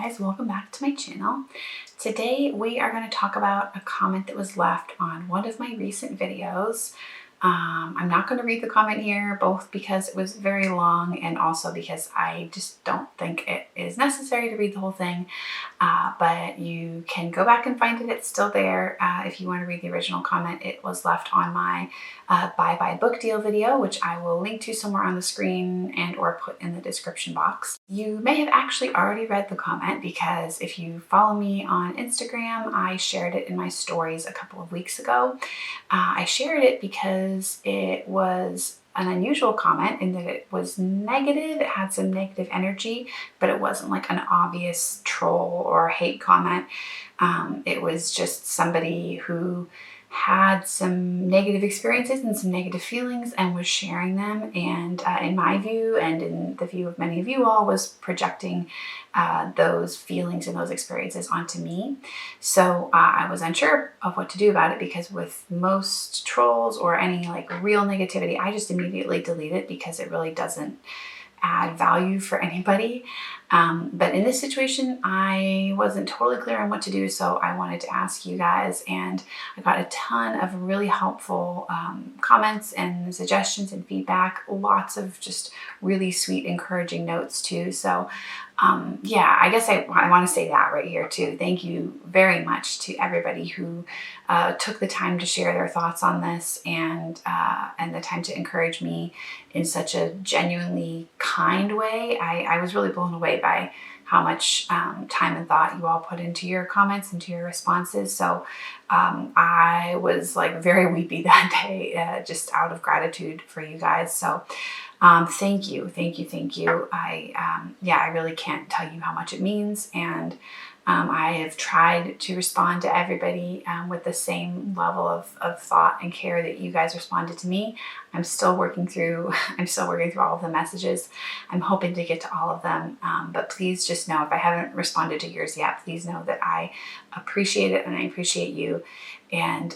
guys, welcome back to my channel. Today we are going to talk about a comment that was left on one of my recent videos. I'm not going to read the comment here, both because it was very long and also because I just don't think it is necessary to read the whole thing. But you can go back and find it. It's still there. If you want to read the original comment, it was left on my buy book deal video, which I will link to somewhere on the screen and or put in the description box. You may have actually already read the comment because if you follow me on Instagram, I shared it in my stories a couple of weeks ago. I shared it because it was an unusual comment in that it was negative. It had some negative energy, but it wasn't like an obvious troll or hate comment. It was just somebody who had some negative experiences and some negative feelings and was sharing them, and in my view and in the view of many of you all, was projecting those feelings and those experiences onto me. So I was unsure of what to do about it, because with most trolls or any like real negativity, I just immediately delete it because it really doesn't add value for anybody. But in this situation, I wasn't totally clear on what to do, so I wanted to ask you guys, and I got a ton of really helpful comments and suggestions and feedback, lots of just really sweet, encouraging notes too. So yeah, I guess I want to say that right here too. Thank you very much to everybody who took the time to share their thoughts on this and the time to encourage me in such a genuinely kind way. I was really blown away by how much time and thought you all put into your comments, into your responses. So I was like very weepy that day, just out of gratitude for you guys. So thank you. I really can't tell you how much it means. And I have tried to respond to everybody with the same level of thought and care that you guys responded to me. I'm still working through all of the messages. I'm hoping to get to all of them. But please just know, if I haven't responded to yours yet, please know that I appreciate it and I appreciate you. And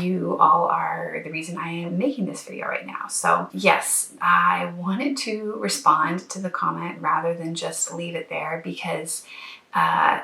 you all are the reason I am making this video right now. So yes, I wanted to respond to the comment rather than just leave it there, because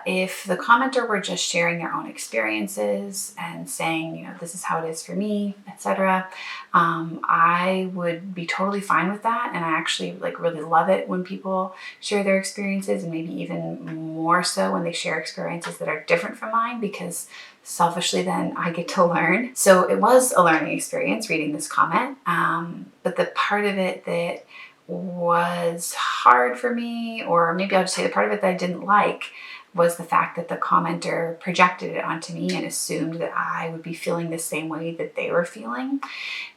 if the commenter were just sharing their own experiences and saying, you know, this is how it is for me, etc., I would be totally fine with that. And I actually like really love it when people share their experiences, and maybe even more so when they share experiences that are different from mine, because selfishly then I get to learn. So it was a learning experience reading this comment, but the part of it that was hard for me, or maybe I'll just say the part of it that I didn't like, was the fact that the commenter projected it onto me and assumed that I would be feeling the same way that they were feeling.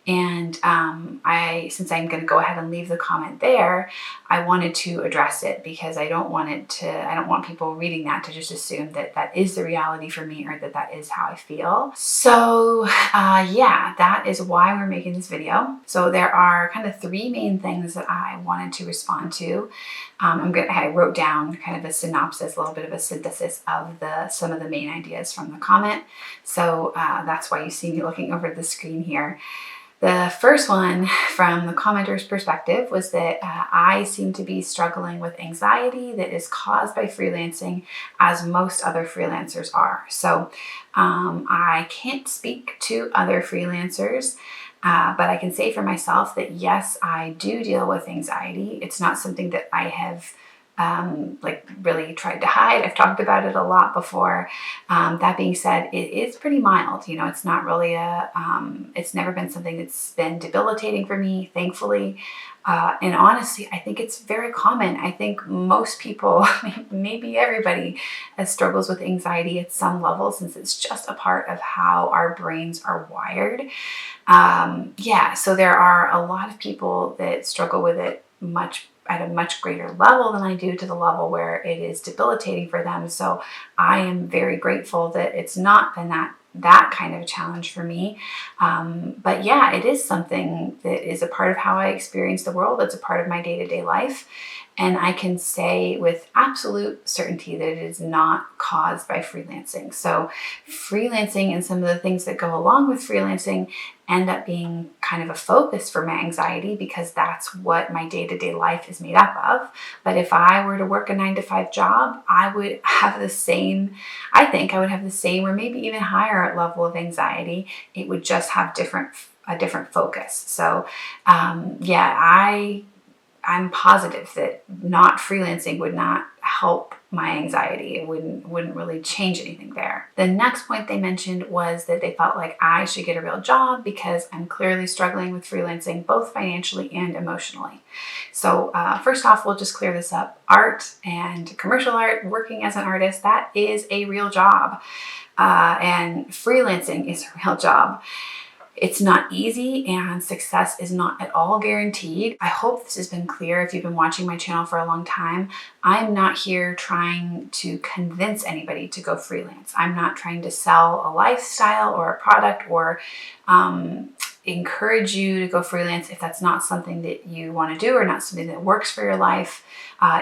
And since I'm going to go ahead and leave the comment there, I wanted to address it, because I don't want people reading that to just assume that that is the reality for me, or that that is how I feel. So yeah, that is why we're making this video. So there are kind of three main things that I wanted to respond to. I wrote down kind of a synopsis, a little bit of a synthesis of some of the main ideas from the comment. So that's why you see me looking over the screen here. The first one, from the commenter's perspective, was that I seem to be struggling with anxiety that is caused by freelancing, as most other freelancers are. So I can't speak to other freelancers, but I can say for myself that yes, I do deal with anxiety. It's not something that I have really tried to hide. I've talked about it a lot before. That being said, it is pretty mild. You know, it's not really it's never been something that's been debilitating for me, thankfully. And honestly, I think it's very common. I think most people, maybe everybody, struggles with anxiety at some level, since it's just a part of how our brains are wired. Yeah, so there are a lot of people that struggle with it at a much greater level than I do, to the level where it is debilitating for them. So I am very grateful that it's not been that kind of a challenge for me. But yeah, it is something that is a part of how I experience the world. It's a part of my day-to-day life. And I can say with absolute certainty that it is not caused by freelancing. So freelancing and some of the things that go along with freelancing end up being kind of a focus for my anxiety because that's what my day-to-day life is made up of. But if I were to work a 9-to-5 job, I would have the same, I think I would have the same or maybe even higher level of anxiety. It would just have a different focus. So yeah, I'm positive that not freelancing would not help my anxiety. It wouldn't really change anything there. The next point they mentioned was that they felt like I should get a real job because I'm clearly struggling with freelancing, both financially and emotionally. So first off, we'll just clear this up. Art and commercial art, working as an artist, that is a real job. And freelancing is a real job. It's not easy and success is not at all guaranteed. I hope this has been clear if you've been watching my channel for a long time. I'm not here trying to convince anybody to go freelance. I'm not trying to sell a lifestyle or a product or encourage you to go freelance if that's not something that you want to do or not something that works for your life.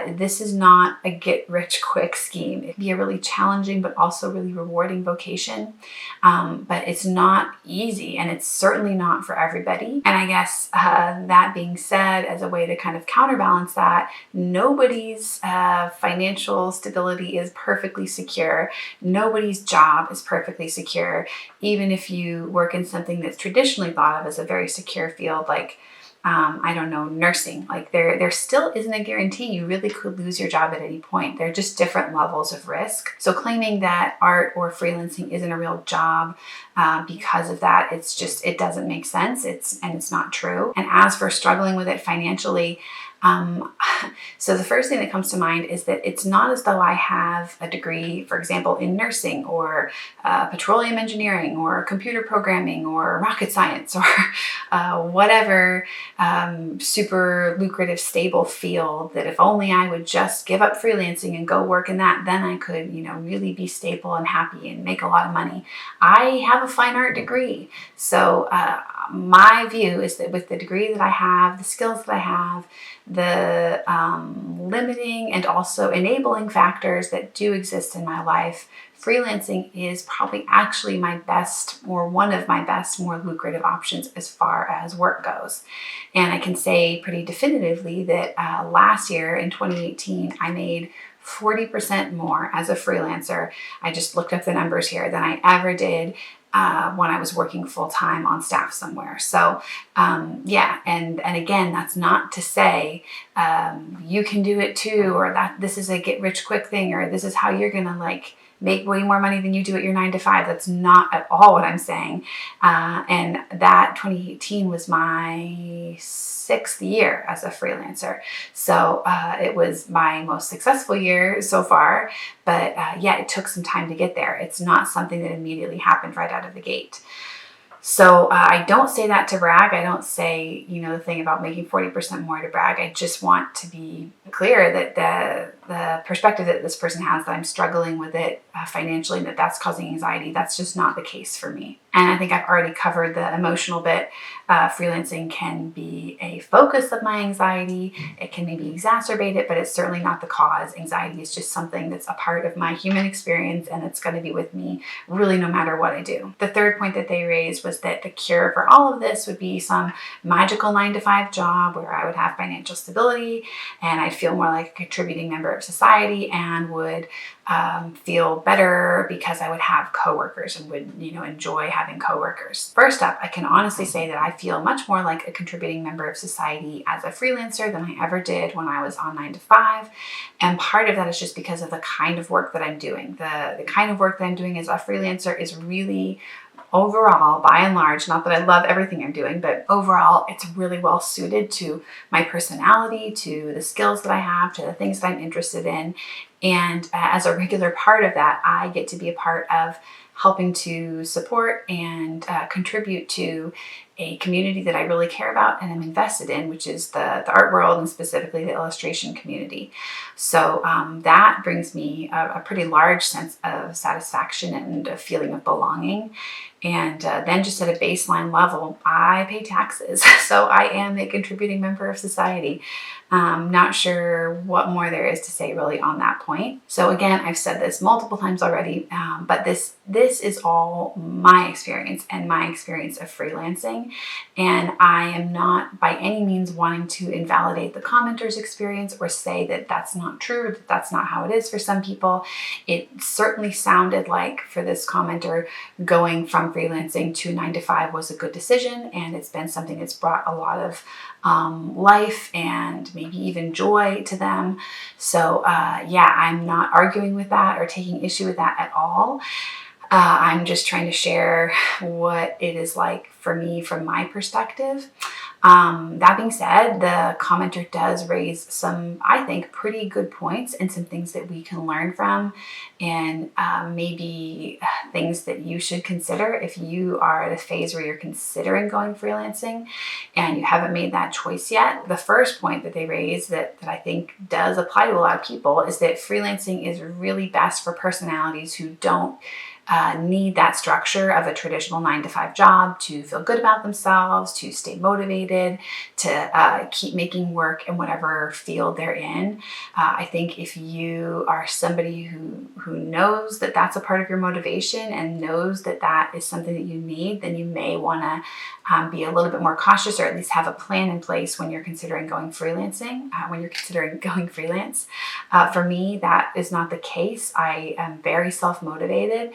This is not a get-rich-quick scheme. It can be a really challenging but also really rewarding vocation, but it's not easy and it's certainly not for everybody. And I guess that being said, as a way to kind of counterbalance that, nobody's financial stability is perfectly secure. Nobody's job is perfectly secure, even if you work in something that's traditionally thought of as a very secure field like I don't know, nursing. Like there still isn't a guarantee. You really could lose your job at any point. They're just different levels of risk. So claiming that art or freelancing isn't a real job because of that, it doesn't make sense. It's not true. And as for struggling with it financially, so the first thing that comes to mind is that it's not as though I have a degree, for example, in nursing or petroleum engineering or computer programming or rocket science or whatever super lucrative, stable field that if only I would just give up freelancing and go work in that, then I could, really be stable and happy and make a lot of money. I have a fine art degree. So my view is that with the degree that I have, the skills that I have, the limiting and also enabling factors that do exist in my life, freelancing is probably actually my best or one of my best, more lucrative options as far as work goes. And I can say pretty definitively that last year in 2018, I made 40% more as a freelancer. I just looked up the numbers here than I ever did when I was working full-time on staff somewhere. So yeah, and again, that's not to say you can do it too, or that this is a get-rich-quick thing, or this is how you're gonna make way more money than you do at your 9-to-5. That's not at all what I'm saying. And that 2018 was my 6th year as a freelancer. So it was my most successful year so far, but yeah, it took some time to get there. It's not something that immediately happened right out of the gate. So I don't say that to brag. I don't say, the thing about making 40% more to brag. I just want to be clear that the perspective that this person has, that I'm struggling with it financially, and that's causing anxiety, that's just not the case for me. And I think I've already covered the emotional bit. Freelancing can be a focus of my anxiety. It can maybe exacerbate it, but it's certainly not the cause. Anxiety is just something that's a part of my human experience, and it's going to be with me really no matter what I do. The third point that they raised was that the cure for all of this would be some magical 9-to-5 job where I would have financial stability and I'd feel more like a contributing member of society and would feel better because I would have coworkers and would, enjoy having coworkers. First up, I can honestly say that I feel much more like a contributing member of society as a freelancer than I ever did when I was on 9-to-5. And part of that is just because of the kind of work that I'm doing. The kind of work that I'm doing as a freelancer is really, overall, by and large, not that I love everything I'm doing, but overall, it's really well suited to my personality, to the skills that I have, to the things that I'm interested in. And as a regular part of that, I get to be a part of helping to support and contribute to a community that I really care about and am invested in, which is the art world and specifically the illustration community. So that brings me a pretty large sense of satisfaction and a feeling of belonging. And then just at a baseline level, I pay taxes. So I am a contributing member of society. Not sure what more there is to say really on that point. So again, I've said this multiple times already, but this is all my experience and my experience of freelancing. And I am not by any means wanting to invalidate the commenter's experience or say that that's not true, that that's not how it is for some people. It certainly sounded like for this commenter, going from freelancing to 9 to 5 was a good decision, and it's been something that's brought a lot of life and maybe even joy to them. So yeah, I'm not arguing with that or taking issue with that at all. I'm just trying to share what it is like for me from my perspective. That being said, the commenter does raise some, I think, pretty good points and some things that we can learn from, and maybe things that you should consider if you are at a phase where you're considering going freelancing and you haven't made that choice yet. The first point that they raise that I think does apply to a lot of people is that freelancing is really best for personalities who don't need that structure of a traditional 9 to 5 job to feel good about themselves, to stay motivated, to keep making work in whatever field they're in. I think if you are somebody who knows that that's a part of your motivation and knows that that is something that you need, then you may want to be a little bit more cautious, or at least have a plan in place when you're considering going freelancing, when you're considering going freelance. For me, that is not the case. I am very self-motivated.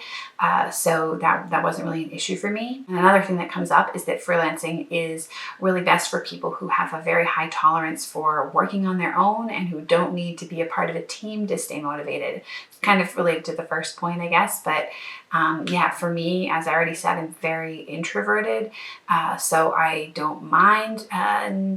So that wasn't really an issue for me. And another thing that comes up is that freelancing is really best for people who have a very high tolerance for working on their own and who don't need to be a part of a team to stay motivated. It's kind of related to the first point, I guess, but yeah, for me, as I already said, I'm very introverted, so I don't mind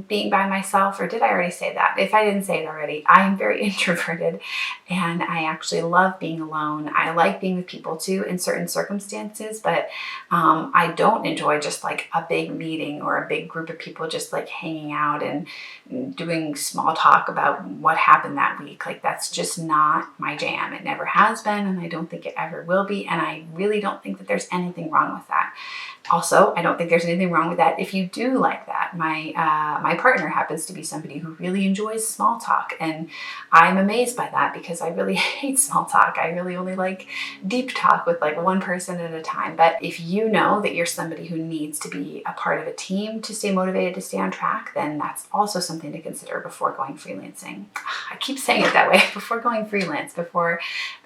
being by myself. Or did I already say that? If I didn't say it already, I am very introverted, and I actually love being alone. I like being with people too in certain circumstances, but I don't enjoy just like a big meeting or a big group of people just like hanging out and doing small talk about what happened that week. Like, that's just not my jam. It never has been, and I don't think it ever will be, and I really don't think that there's anything wrong with that. Also, I don't think there's anything wrong with that if you do like that. My partner happens to be somebody who really enjoys small talk, and I'm amazed by that because I really hate small talk. I really only like deep talk with like one person at a time. But if you know that you're somebody who needs to be a part of a team to stay motivated, to stay on track, then that's also something to consider before going freelancing. I keep saying it that way, before going freelance, before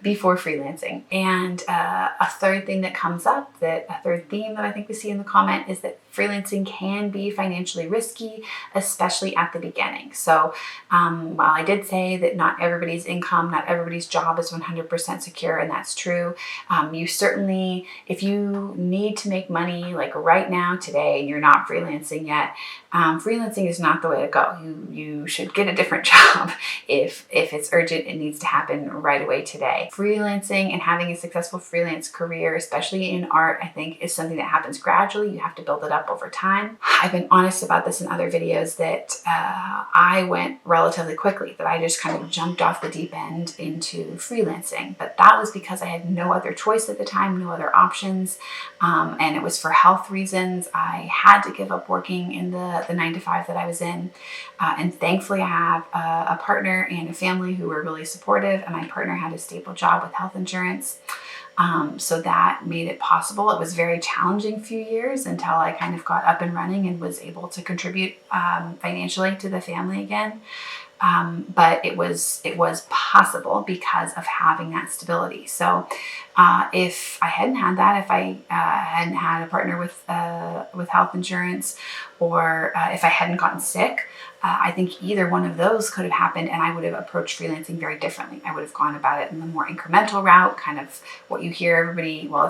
freelancing. And a third thing that comes up, a third theme that I think we see in the comment, is that freelancing can be financially risky, especially at the beginning. So while I did say that not everybody's income, not everybody's job is 100% secure, and that's true, you certainly, if you need to make money like right now, today, and you're not freelancing yet, freelancing is not the way to go. You should get a different job if it's urgent, it needs to happen right away today. Freelancing and having a successful freelance career, especially in art, I think is something that happens gradually. You have to build it up over time. I've been honest about this in other videos that I went relatively quickly, that I just kind of jumped off the deep end into freelancing. But that was because I had no other choice at the time, no other options. And it was for health reasons. I had to give up working in the 9 to 5 that I was in. And thankfully I have a partner and a family who were really supportive, and my partner had a stable job with health insurance. So that made it possible. It was a very challenging few years until I kind of got up and running and was able to contribute financially to the family again. But it was possible because of having that stability. So if I hadn't had that, if I hadn't had a partner with health insurance, or if I hadn't gotten sick, I think either one of those could have happened, and I would have approached freelancing very differently. I would have gone about it in the more incremental route, kind of what you hear everybody. Well,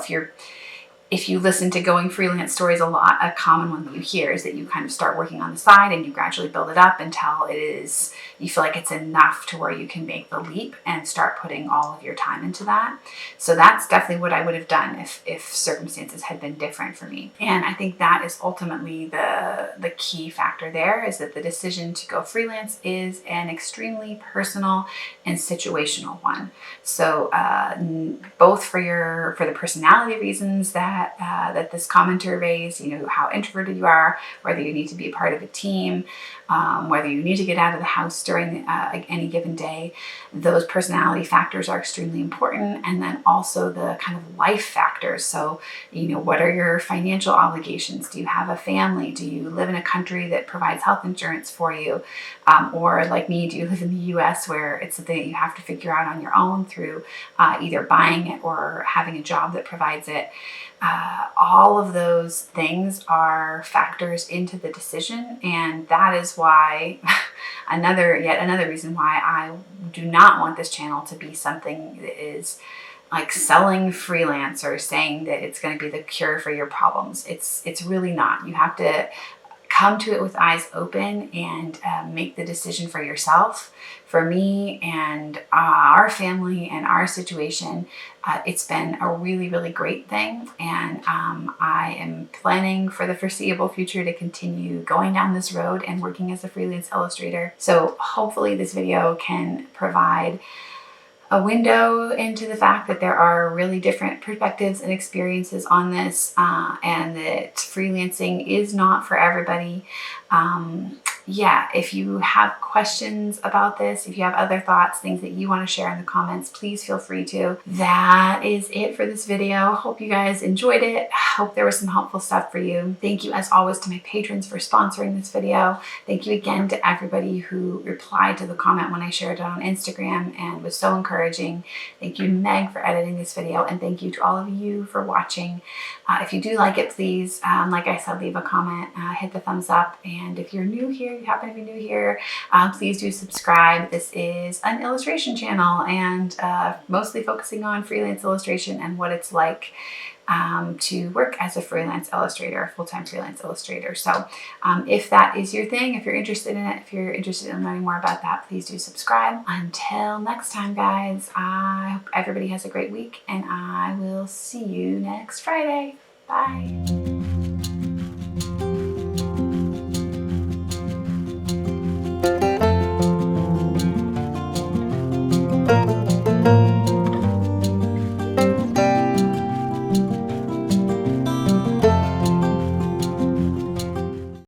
if you listen to going freelance stories a lot, a common one that you hear is that you kind of start working on the side and you gradually build it up until you feel like it's enough to where you can make the leap and start putting all of your time into that. So that's definitely what I would have done if circumstances had been different for me. And I think that is ultimately the key factor there, is that the decision to go freelance is an extremely personal and situational one. So both for the personality reasons that that this commenter raised, you know, how introverted you are, whether you need to be a part of a team, whether you need to get out of the house during any given day. Those personality factors are extremely important. And then also the kind of life factors. So, you know, what are your financial obligations? Do you have a family? Do you live in a country that provides health insurance for you? Or like me, do you live in the US where it's something that you have to figure out on your own through either buying it or having a job that provides it? All of those things are factors into the decision, and that is why yet another reason why I do not want this channel to be something that is like selling freelance or saying that it's going to be the cure for your problems. It's really not. You have to come to it with eyes open and make the decision for yourself. For me and our family and our situation, it's been a really, really great thing. And I am planning for the foreseeable future to continue going down this road and working as a freelance illustrator. So hopefully this video can provide a window into the fact that there are really different perspectives and experiences on this, and that freelancing is not for everybody. Yeah, if you have questions about this, if you have other thoughts, things that you want to share in the comments, please feel free to. That is it for this video. Hope you guys enjoyed it. Hope there was some helpful stuff for you. Thank you as always to my patrons for sponsoring this video. Thank you again to everybody who replied to the comment when I shared it on Instagram and was so encouraging. Thank you, Meg, for editing this video, and thank you to all of you for watching. If you do like it, please, like I said, leave a comment, hit the thumbs up, and if you're new here, you happen to be new here, please do subscribe. This is an illustration channel and mostly focusing on freelance illustration and what it's like to work as a freelance illustrator, a full-time freelance illustrator. So if that is your thing, if you're interested in it, if you're interested in learning more about that, please do subscribe. Until next time, guys, I hope everybody has a great week, and I will see you next Friday. Bye.